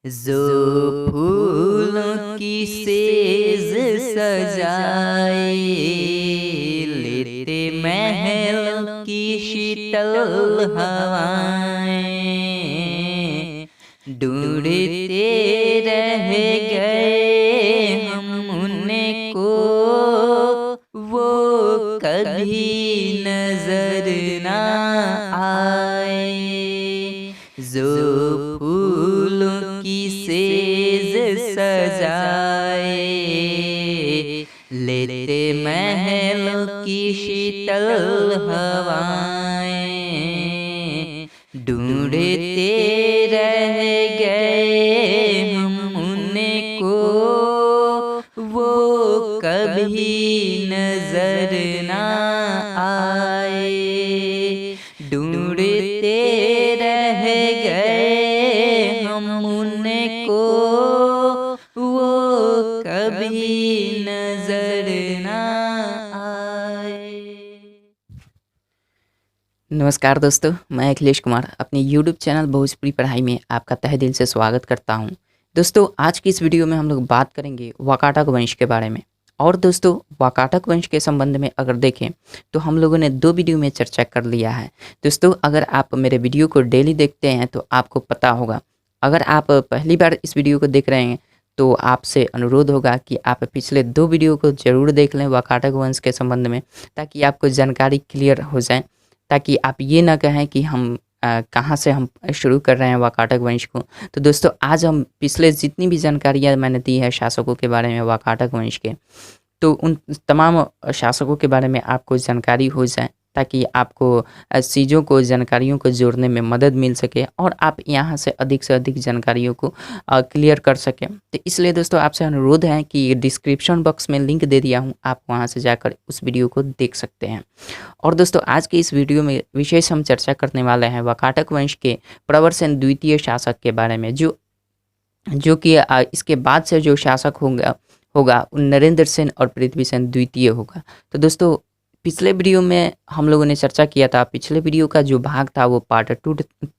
जो फूलों की सेज सजाए, लेते महलों की शीतल हवाएं, ढूंढते रह गए हम उनको, वो कभी नजर ना आए। जो फूलों की सेज सजाए, लेते महलों की शीतल हवाएं, ढूंढते रह गए हम उनको, वो कभी नजर ना आए। ढूंढते रह गए हम उनको, वो कभी नजर ना आए। नमस्कार दोस्तों, मैं अखिलेश कुमार अपने YouTube चैनल भोजपुरी पढ़ाई में आपका तहे दिल से स्वागत करता हूं। दोस्तों, आज की इस वीडियो में हम लोग बात करेंगे वाकाटक वंश के बारे में। और दोस्तों, वाकाटक वंश के संबंध में अगर देखें तो हम लोगों ने 2 वीडियो में चर्चा कर लिया है। दोस्तों, अगर आप मेरे वीडियो को डेली देखते हैं तो आपको पता होगा। अगर आप पहली बार इस वीडियो को देख रहे हैं तो आपसे अनुरोध होगा कि आप पिछले 2 वीडियो को ज़रूर देख लें वाकाटक वंश के संबंध में, ताकि आपको जानकारी क्लियर हो जाए, ताकि आप ये ना कहें कि हम कहाँ से हम शुरू कर रहे हैं वाकाटक वंश को। तो दोस्तों, आज हम पिछले जितनी भी जानकारियाँ मैंने दी है शासकों के बारे में वाकाटक वंश के, तो उन तमाम शासकों के बारे में आपको जानकारी हो जाए, ताकि आपको चीज़ों को जानकारियों को जोड़ने में मदद मिल सके और आप यहाँ से अधिक जानकारियों को क्लियर कर सकें। तो इसलिए दोस्तों, आपसे अनुरोध है कि डिस्क्रिप्शन बॉक्स में लिंक दे दिया हूँ, आप वहाँ से जाकर उस वीडियो को देख सकते हैं। और दोस्तों, आज के इस वीडियो में विशेष हम चर्चा करने वाले हैं वाकाटक वंश के प्रवरसेन द्वितीय शासक के बारे में, जो कि इसके बाद से जो शासक होगा नरेंद्र सेन और पृथ्वी सेन द्वितीय होगा। तो दोस्तों, पिछले वीडियो में हम लोगों ने चर्चा किया था, पिछले वीडियो का जो भाग था वो पार्ट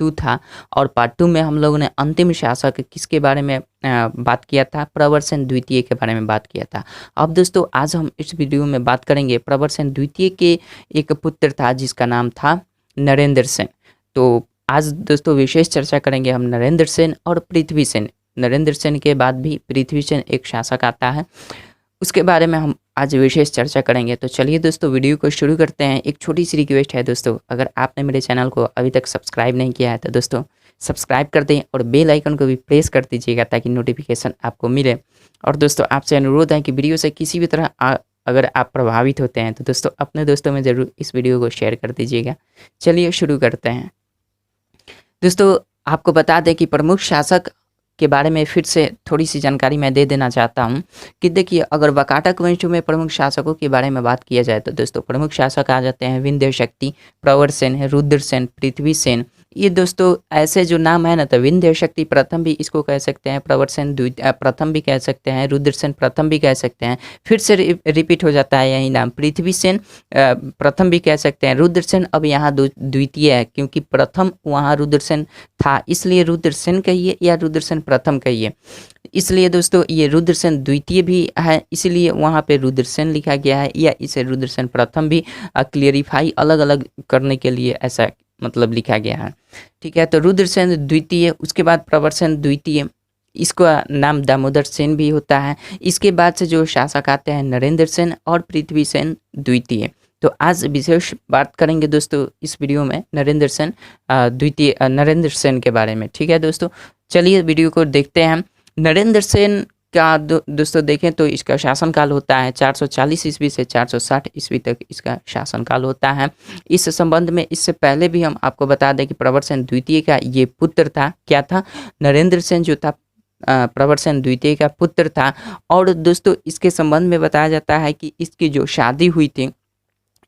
2 था, और पार्ट 2 में हम लोगों ने अंतिम शासक किसके बारे में बात किया था, प्रवरसेन द्वितीय के बारे में बात किया था। अब दोस्तों, आज हम इस वीडियो में बात करेंगे प्रवरसेन द्वितीय के एक पुत्र था जिसका नाम था नरेंद्र सेन। तो आज दोस्तों विशेष चर्चा करेंगे हम नरेंद्र सेन और पृथ्वी सेन। नरेंद्र सेन के बाद भी पृथ्वी सेन एक शासक आता है, उसके बारे में हम आज विशेष चर्चा करेंगे। तो चलिए दोस्तों, वीडियो को शुरू करते हैं। एक छोटी सी रिक्वेस्ट है दोस्तों, अगर आपने मेरे चैनल को अभी तक सब्सक्राइब नहीं किया है तो दोस्तों सब्सक्राइब कर दें और बेल आइकन को भी प्रेस कर दीजिएगा ताकि नोटिफिकेशन आपको मिले। और दोस्तों, आपसे अनुरोध है कि वीडियो से किसी भी तरह अगर आप प्रभावित होते हैं तो दोस्तों अपने दोस्तों में ज़रूर इस वीडियो को शेयर कर दीजिएगा। चलिए शुरू करते हैं। दोस्तों, आपको बता दें कि प्रमुख शासक के बारे में फिर से थोड़ी सी जानकारी मैं दे देना चाहता हूं कि देखिए, अगर वाकाटक वंश में प्रमुख शासकों के बारे में बात किया जाए तो दोस्तों प्रमुख शासक आ जाते हैं विंध्य शक्ति, प्रवरसेन, रुद्रसेन, पृथ्वी सेन। ये दोस्तों ऐसे जो नाम है ना, तो विंध्य शक्ति प्रथम भी इसको कह सकते हैं, प्रवरसेन प्रथम भी कह सकते हैं, रुद्रसेन प्रथम भी कह सकते हैं। फिर से रिपीट हो जाता है यही नाम, पृथ्वी सेन प्रथम भी कह सकते हैं, रुद्रसेन अब यहाँ द्वितीय है, क्योंकि प्रथम वहाँ रुद्रसेन था इसलिए रुद्रसेन कहिए या रुद्रसेन प्रथम कहिए। इसलिए दोस्तों ये रुद्रसेन द्वितीय भी है, इसलिए वहाँ पे रुद्रसेन लिखा गया है, या इसे रुद्रसेन प्रथम भी क्लियरिफाई अलग अलग करने के लिए ऐसा मतलब लिखा गया है। ठीक है, तो रुद्रसेन द्वितीय, उसके बाद प्रवरसेन द्वितीय, इसका नाम दामोदर सेन भी होता है। इसके बाद से जो शासक आते हैं नरेंद्र सेन और पृथ्वी सेन द्वितीय। तो आज विशेष बात करेंगे दोस्तों इस वीडियो में नरेंद्र सेन के बारे में। ठीक है दोस्तों, चलिए वीडियो को देखते हैं। नरेंद्र सेन का दोस्तों देखें तो इसका शासनकाल होता है 440 ईस्वी से 460 ईस्वी तक इसका शासनकाल होता है। इस संबंध में इससे पहले भी हम आपको बता दें कि प्रवरसेन द्वितीय का ये पुत्र था, क्या था, नरेंद्र सेन जो था प्रवरसेन द्वितीय का पुत्र था। और दोस्तों इसके संबंध में बताया जाता है कि इसकी जो शादी हुई थी,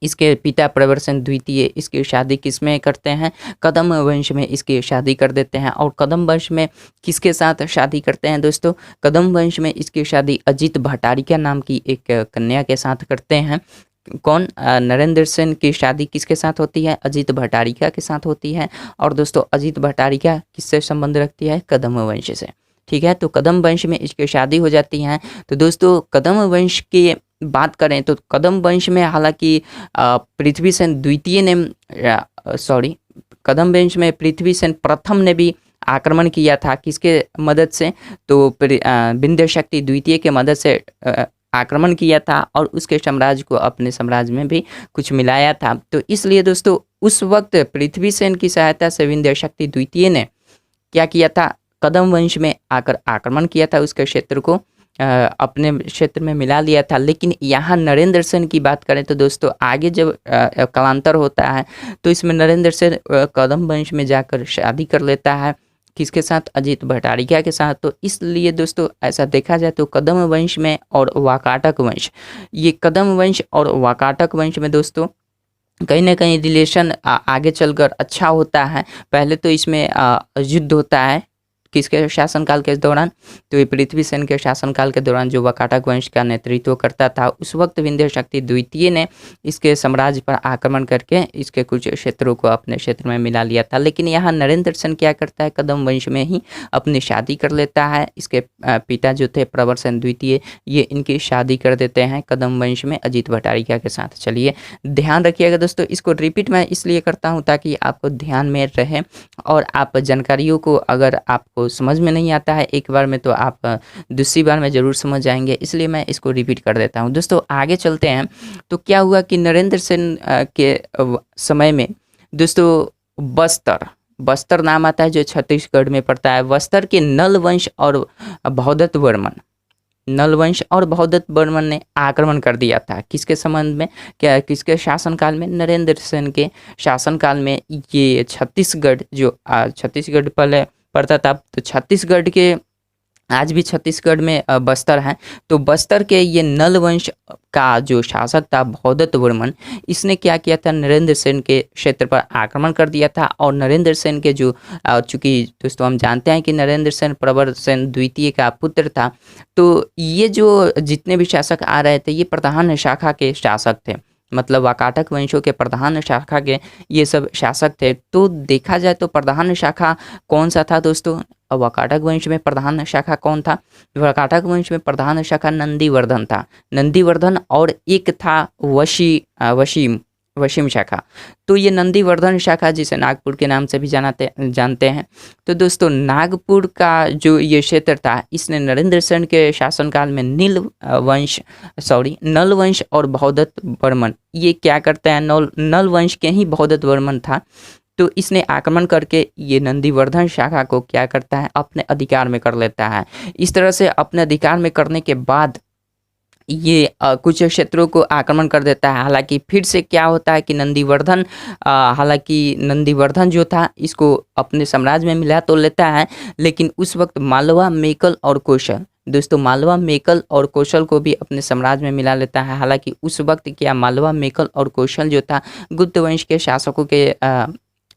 इसके पिता प्रवरसेन द्वितीय इसकी शादी किसमें करते हैं, कदम वंश में इसकी शादी कर देते हैं। और कदम वंश में किसके साथ शादी करते हैं दोस्तों, कदम वंश में इसकी शादी अजित भट्टारिका नाम की एक कन्या के साथ करते हैं। कौन, नरेंद्र सेन की शादी किसके साथ होती है, अजित भट्टारिका के साथ होती है। और दोस्तों अजित भट्टारिका किससे संबंध रखती है, कदम वंश से। ठीक है। तो कदम वंश में इसकी शादी हो जाती है। तो दोस्तों कदम वंश की बात करें तो कदम वंश में हालांकि पृथ्वीसेन द्वितीय ने सॉरी कदम वंश में पृथ्वीसेन प्रथम ने भी आक्रमण किया था। किसके मदद से? तो विंध्य शक्ति द्वितीय के मदद से आक्रमण किया था और उसके साम्राज्य को अपने साम्राज्य में भी कुछ मिलाया था। तो इसलिए दोस्तों उस वक्त पृथ्वीसेन की सहायता से विंध्य शक्ति द्वितीय ने क्या किया था? कदम वंश में आकर आक्रमण किया था, उसके क्षेत्र को अपने क्षेत्र में मिला लिया था। लेकिन यहाँ नरेंद्र सेन की बात करें तो दोस्तों आगे जब कालांतर होता है तो इसमें नरेंद्र सेन कदम वंश में जाकर शादी कर लेता है। किसके साथ? अजीत भट्टारिका के साथ। तो इसलिए दोस्तों ऐसा देखा जाए तो कदम वंश में और वाकाटक वंश, ये कदम वंश और वाकाटक वंश में दोस्तों कहीं ना कहीं रिलेशन आगे चलकर अच्छा होता है। पहले तो इसमें युद्ध होता है किसके शासनकाल के दौरान? तो ये पृथ्वीसेन के शासनकाल के दौरान जो वाकाटक वंश का नेतृत्व करता था, उस वक्त विंध्य शक्ति द्वितीय ने इसके साम्राज्य पर आक्रमण करके इसके कुछ क्षेत्रों को अपने क्षेत्र में मिला लिया था। लेकिन यहाँ नरेंद्र सेन क्या करता है? कदम वंश में ही अपनी शादी कर लेता है। इसके पिता जो थे प्रवर सेन द्वितीय, ये इनकी शादी कर देते हैं कदम वंश में अजीत भट्टारिका के साथ। चलिए ध्यान रखिएगा दोस्तों, इसको रिपीट मैं इसलिए करता हूँ ताकि आपको ध्यान में रहे और आप जानकारियों को अगर आपको समझ में नहीं आता है एक बार में तो आप दूसरी बार में ज़रूर समझ जाएंगे, इसलिए मैं इसको रिपीट कर देता हूँ। दोस्तों आगे चलते हैं। तो क्या हुआ कि नरेंद्र सेन के समय में दोस्तों बस्तर नाम आता है जो छत्तीसगढ़ में पड़ता है। बस्तर के नल वंश और भौदत्त वर्मन ने आक्रमण कर दिया था। किसके संबंध में? क्या किसके शासनकाल में? नरेंद्र सेन के शासनकाल में। ये छत्तीसगढ़ जो छत्तीसगढ़ पहले पड़ता था, तो छत्तीसगढ़ के आज भी छत्तीसगढ़ में बस्तर है। तो बस्तर के ये नल वंश का जो शासक था भौदत्त वर्मन, इसने क्या किया था? नरेंद्र सेन के क्षेत्र पर आक्रमण कर दिया था। और नरेंद्र सेन के जो चूँकि दोस्तों हम जानते हैं कि नरेंद्र सेन प्रवर सेन द्वितीय का पुत्र था, तो ये जो जितने भी शासक आ रहे थे ये प्रधान शाखा के शासक थे, मतलब वाकाटक वंशों के प्रधान शाखा के ये सब शासक थे। तो देखा जाए तो प्रधान शाखा कौन सा था दोस्तों? वाकाटक वंश में प्रधान शाखा कौन था? वाकाटक वंश में प्रधान शाखा नंदीवर्धन था। नंदीवर्धन और एक था वशीम शाखा। तो ये नंदीवर्धन शाखा जिसे नागपुर के नाम से भी जानते हैं। तो दोस्तों नागपुर का जो ये क्षेत्र था, इसने नरेंद्र सेन के शासनकाल में नल वंश और भौदत्त वर्मन, ये क्या करते हैं? नल वंश के ही भौदत्त वर्मन था। तो इसने आक्रमण करके ये नंदीवर्धन शाखा को क्या करता है? अपने अधिकार में कर लेता है। इस तरह से अपने अधिकार में करने के बाद ये कुछ क्षेत्रों को आक्रमण कर देता है। हालांकि फिर से क्या होता है कि नंदीवर्धन जो था इसको अपने साम्राज्य में मिला तो लेता है, लेकिन उस वक्त मालवा, मेकल और कौशल, दोस्तों मालवा, मेकल और कौशल को भी अपने साम्राज्य में मिला लेता है। हालांकि उस वक्त क्या मालवा, मेकल और कौशल जो था गुप्त वंश के शासकों के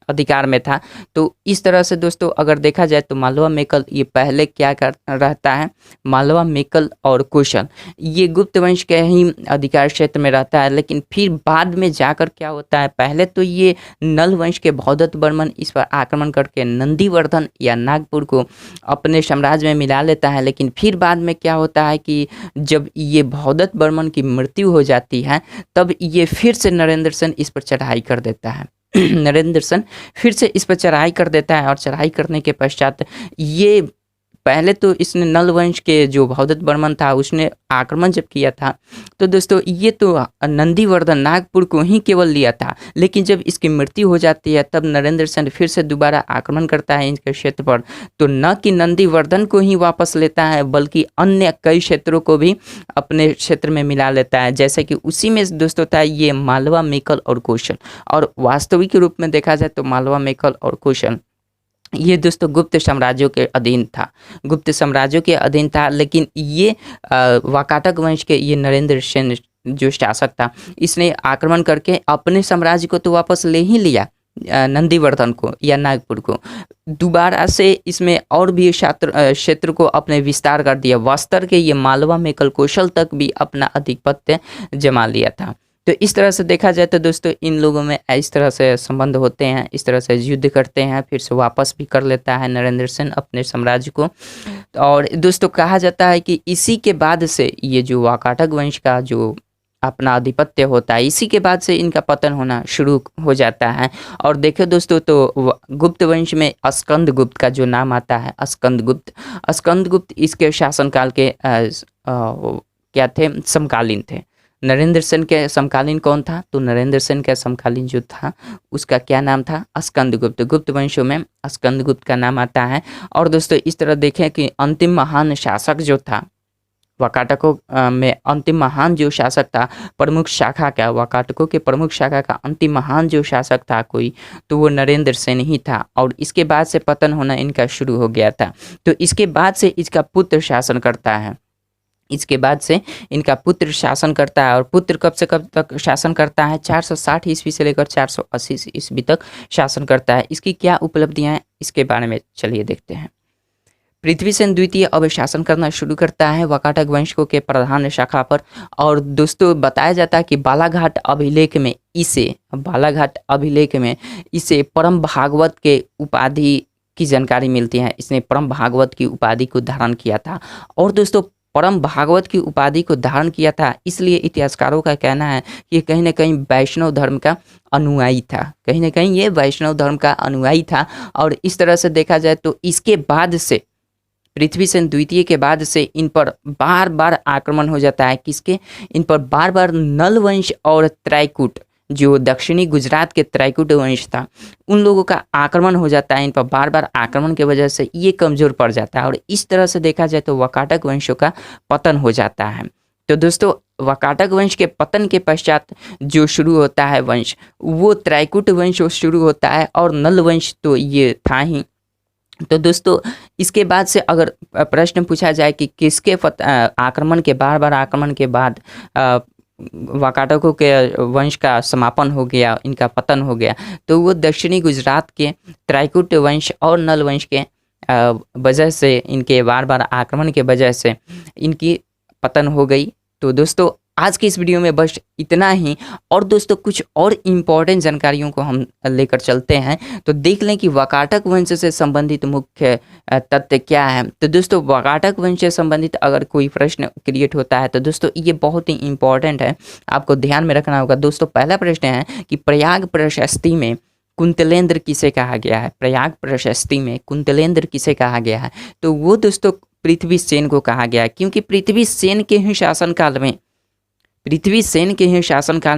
अधिकार में था। तो इस तरह से दोस्तों अगर देखा जाए तो मालवा, मेकल ये पहले क्या कर रहता है? मालवा, मेकल और कौशल ये गुप्त वंश के ही अधिकार क्षेत्र में रहता है। लेकिन फिर बाद में जाकर क्या होता है? पहले तो ये नल वंश के भौदत्त वर्मन इस पर आक्रमण करके नंदीवर्धन या नागपुर को अपने साम्राज्य में मिला लेता है। लेकिन फिर बाद में क्या होता है कि जब ये भौदत्त वर्मन की मृत्यु हो जाती है तब ये फिर से नरेंद्र सेन इस पर चढ़ाई कर देता है। नरेंद्र सेन फिर से इस पर चढ़ाई कर देता है और चढ़ाई करने के पश्चात ये पहले तो इसने नल वंश के जो भौदत्त वर्मन था उसने आक्रमण जब किया था तो दोस्तों ये तो नंदीवर्धन नागपुर को ही केवल लिया था। लेकिन जब इसकी मृत्यु हो जाती है तब नरेंद्र सेन फिर से दोबारा आक्रमण करता है इनके क्षेत्र पर। तो न कि नंदीवर्धन को ही वापस लेता है बल्कि अन्य कई क्षेत्रों को भी अपने क्षेत्र में मिला लेता है। जैसे कि उसी में दोस्तों था ये मालवा, मेकल और कौशल। और वास्तविक रूप में देखा जाए तो मालवा, मेकल और कौशल ये दोस्तों गुप्त साम्राज्यों के अधीन था। लेकिन ये वाकाटक वंश के ये नरेंद्र सेन जो शासक था इसने आक्रमण करके अपने साम्राज्य को तो वापस ले ही लिया, नंदीवर्धन को या नागपुर को। दोबारा से इसमें और भी क्षेत्र को अपने विस्तार कर दिया। बस्तर के ये मालवा, मेकल, कौशल तक भी अपना आधिपत्य जमा लिया था। तो इस तरह से देखा जाए तो दोस्तों इन लोगों में इस तरह से संबंध होते हैं, इस तरह से युद्ध करते हैं, फिर से वापस भी कर लेता है नरेंद्र सेन अपने साम्राज्य को। और दोस्तों कहा जाता है कि इसी के बाद से ये जो वाकाटक वंश का जो अपना आधिपत्य होता है, इसी के बाद से इनका पतन होना शुरू हो जाता है। और देखो दोस्तों तो गुप्त वंश में स्कंद गुप्त का जो नाम आता है, स्कंद गुप्त इसके शासनकाल के क्या थे, समकालीन थे। नरेंद्र सेन के समकालीन कौन था, तो नरेंद्र सेन का समकालीन जो था उसका क्या नाम था, स्कंद गुप्त। गुप्त वंशों में स्कंद गुप्त का नाम आता है। और दोस्तों इस तरह देखें कि अंतिम महान शासक जो था वाकाटकों में, अंतिम महान जो शासक था प्रमुख शाखा का, वाकाटकों के प्रमुख शाखा का अंतिम महान जो शासक था कोई, तो वो नरेंद्र सेन ही था। और इसके बाद से पतन होना इनका शुरू हो गया था। तो इसके बाद से इसका पुत्र शासन करता है, इसके बाद से इनका पुत्र शासन करता है। और पुत्र कब से कब तक शासन करता है, 460 ईस्वी से लेकर 480 ईस्वी तक शासन करता है। इसकी क्या उपलब्धियां हैं इसके बारे में चलिए देखते हैं। पृथ्वीसेन द्वितीय अब शासन करना शुरू करता है वाकाटक वंशों के प्रधान शाखा पर। और दोस्तों बताया जाता है कि बालाघाट अभिलेख में इसे परम भागवत के उपाधि की जानकारी मिलती है। इसने परम भागवत की उपाधि को धारण किया था। और दोस्तों परम भागवत की उपाधि को धारण किया था इसलिए इतिहासकारों का कहना है कि कहीं ना कहीं वैष्णव धर्म का अनुयायी था, कहीं ना कहीं ये वैष्णव धर्म का अनुयायी था। और इस तरह से देखा जाए तो इसके बाद से पृथ्वीसेन द्वितीय के बाद से इन पर बार बार आक्रमण हो जाता है। किसके, इन पर बार बार नल वंश और त्रैकूट, जो दक्षिणी गुजरात के त्रैकूट वंश था, उन लोगों का आक्रमण हो जाता है। इन पर बार बार आक्रमण की वजह से ये कमज़ोर पड़ जाता है। और इस तरह से देखा जाए तो वाकाटक वंशों का पतन हो जाता है। तो दोस्तों वाकाटक वंश के पतन के पश्चात जो शुरू होता है वंश, वो त्रैकूट वंश शुरू होता है और नल वंश तो ये था ही। तो दोस्तों इसके बाद से अगर प्रश्न पूछा जाए कि किसके आक्रमण के बार बार आक्रमण के बाद वाकाटकों के वंश का समापन हो गया, इनका पतन हो गया, तो वो दक्षिणी गुजरात के त्रैकूट वंश और नल वंश के वजह से, इनके बार बार आक्रमण के वजह से इनकी पतन हो गई। तो दोस्तों आज की इस वीडियो में बस इतना ही। और दोस्तों कुछ और इम्पॉर्टेंट जानकारियों को हम लेकर चलते हैं, तो देख लें कि वाकाटक वंश से संबंधित मुख्य तथ्य क्या है। तो दोस्तों वाकाटक वंश से संबंधित अगर कोई प्रश्न क्रिएट होता है तो दोस्तों ये बहुत ही इम्पॉर्टेंट है, आपको ध्यान में रखना होगा। दोस्तों पहला प्रश्न है कि प्रयाग प्रशस्ति में कुंतलेंद्र किसे कहा गया है, प्रयाग प्रशस्ति में कुंतलेंद्र किसे कहा गया है, तो वो दोस्तों पृथ्वीसेन को कहा गया है। क्योंकि पृथ्वीसेन के ही शासनकाल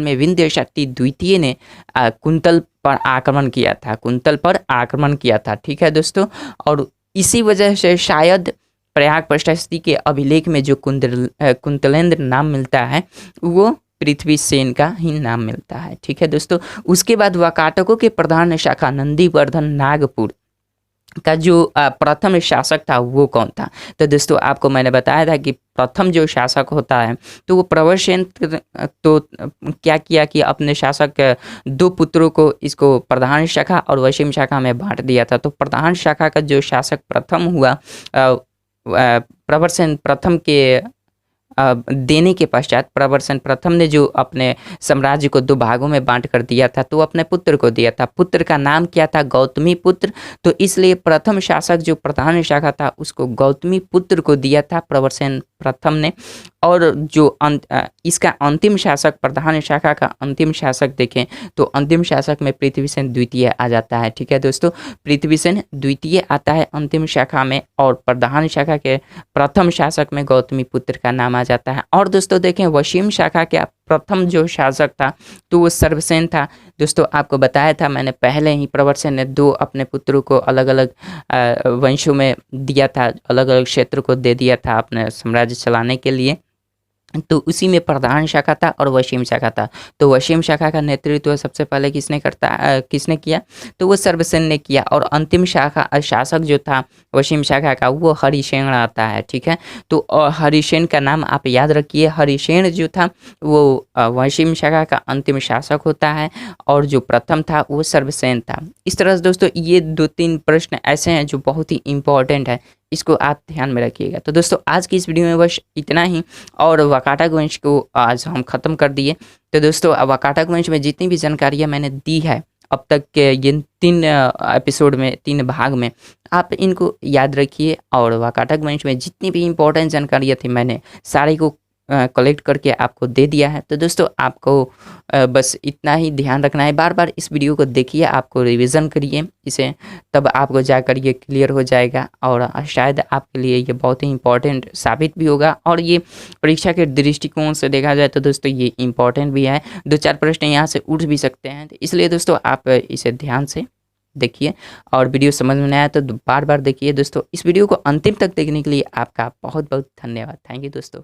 में विंध्य शक्ति द्वितीय ने कुंतल पर आक्रमण किया था, ठीक है दोस्तों। और इसी वजह से शायद प्रयाग प्रशस्ति के अभिलेख में जो कुंतलेंद्र नाम मिलता है वो पृथ्वीसेन का ही नाम मिलता है, ठीक है दोस्तों। उसके बाद वाकाटकों के प्रधान शाखा नंदीवर्धन नागपुर का जो प्रथम शासक था वो कौन था, तो दोस्तों आपको मैंने बताया था कि प्रथम जो शासक होता है तो वो प्रवरसेन तो क्या किया कि अपने शासक 2 पुत्रों को इसको प्रधान शाखा और वशिम शाखा में बांट दिया था। तो प्रधान शाखा का जो शासक प्रथम हुआ, प्रवरसेन प्रथम के देने के पश्चात प्रवरसेन प्रथम ने जो अपने साम्राज्य को 2 भागों में बांट कर दिया था तो अपने पुत्र को दिया था। पुत्र का नाम क्या था, गौतमी पुत्र। तो इसलिए प्रथम शासक जो प्रधान शाखा था उसको गौतमी पुत्र को दिया था प्रवरसेन प्रथम ने। और जो इसका अंतिम शासक, प्रधान शाखा का अंतिम शासक देखें तो अंतिम शासक में पृथ्वीसेन द्वितीय आ जाता है, ठीक है दोस्तों। पृथ्वीसेन द्वितीय आता है अंतिम शाखा में और प्रधान शाखा के प्रथम शासक में गौतमी पुत्र का नाम आ जाता है। और दोस्तों देखें वशिम शाखा के प्रथम जो शासक था तो वो सर्वसेन था। दोस्तों आपको बताया था मैंने पहले ही, प्रवरसेन ने 2 अपने पुत्रों को अलग अलग वंशों में दिया था, अलग अलग क्षेत्र को दे दिया था अपने साम्राज्य चलाने के लिए। तो उसी में प्रधान शाखा था और वशिम शाखा था। तो वशिम शाखा का नेतृत्व सबसे पहले किसने किया, तो वो सर्वसेन ने किया। और अंतिम शासक जो था वशिम शाखा का वो हरिसेन आता है, ठीक है। तो हरिसेन का नाम आप याद रखिए। हरिसेन जो था वो वशिम शाखा का अंतिम शासक होता है और जो प्रथम था वो सर्वसेन था। इस तरह से दोस्तों ये 2-3 प्रश्न ऐसे हैं जो बहुत ही इम्पोर्टेंट है, इसको आप ध्यान में रखिएगा। तो दोस्तों आज की इस वीडियो में बस इतना ही, और वाकाटक वंश को आज हम ख़त्म कर दिए। तो दोस्तों वाकाटक वंश में जितनी भी जानकारियाँ मैंने दी है अब तक के ये 3 एपिसोड में, 3 भाग में, आप इनको याद रखिए। और वाकाटक वंश में जितनी भी इम्पोर्टेंट जानकारियाँ थी मैंने सारी को कलेक्ट करके आपको दे दिया है। तो दोस्तों आपको बस इतना ही ध्यान रखना है, बार बार इस वीडियो को देखिए, आपको रिवीजन करिए इसे, तब आपको जाकर ये क्लियर हो जाएगा और शायद आपके लिए ये बहुत ही इम्पोर्टेंट साबित भी होगा। और ये परीक्षा के दृष्टिकोण से देखा जाए तो दोस्तों ये इम्पोर्टेंट भी है, 2-4 प्रश्न यहाँ से उठ भी सकते हैं। तो इसलिए दोस्तों आप इसे ध्यान से देखिए, और वीडियो समझ में नहीं आया तो बार बार देखिए। दोस्तों इस वीडियो को अंतिम तक देखने के लिए आपका बहुत बहुत धन्यवाद। थैंक यू दोस्तों।